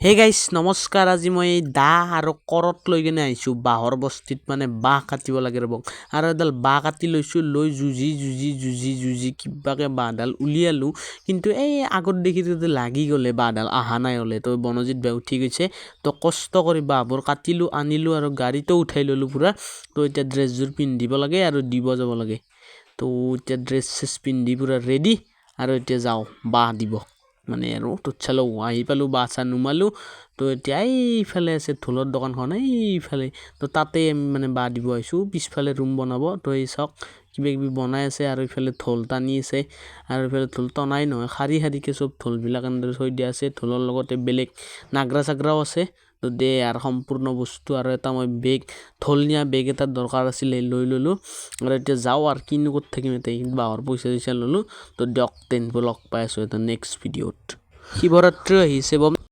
হে গাইছ নমস্কাৰ। আজি মই দা আৰু কৰত লৈ কিনে আহিছোঁ বাঁহৰ বস্তিত, মানে বাঁহ কাটিব লাগে ৰ'ব। আৰু এডাল বাঁহ কাটি লৈছোঁ, লৈ যুঁজি কিবাকে বাঁহডাল উলিয়ালোঁ। কিন্তু এই আগত দেখি লাগি গ'লে বাঁহডাল অহা নাই হ'লে, তো বনজিত ভাই উঠি গৈছে। তো কষ্ট কৰি বাঁহবোৰ কাটিলোঁ, আনিলোঁ আৰু গাড়ীতো উঠাই ল'লোঁ পুৰা। তো এতিয়া ড্ৰেছযোৰ পিন্ধিব লাগে আৰু দিব যাব লাগে। তো এতিয়া ড্ৰেছ চেছ পিন্ধি পুৰা ৰেডি, আৰু এতিয়া যাওঁ বাঁহ দিব। মানে আৰু তোত চালো আহি পালোঁ, বাঁহ চাহ নুমালোঁ। তো এতিয়া এইফালে আছে ঢোলৰ দোকানখন, এইফালে। তো তাতে আমি মানে বাঁহ দিব আহিছোঁ, পিছফালে ৰুম বনাব। তো এই চাওক কিবা কিবি বনাই আছে, আৰু ইফালে ঢোল টানি আছে। আৰু ইফালে ঢোল টনাই নহয়, শাৰী শাৰীকৈ চব ঢোলবিলাক এনেদৰে থৈ দিয়া আছে। ঢোলৰ লগতে বেলেগ নাগৰা চাগৰাও আছে। তো দে আৰু সম্পূৰ্ণ বস্তু, আৰু এটা মই বেগ, ঢোল নিয়া বেগ এটা দৰকাৰ আছিলে, লৈ ল'লোঁ। আৰু এতিয়া যাওঁ আৰু কিনো ক'ত থাকিম, এতিয়া বাঁহৰ পইচা চইচা ল'লোঁ। তো দিয়ক তেন লগ পাই আছোঁ এটা নেক্সট ভিডিঅ'ত। শিৱৰাত্ৰি আহিছে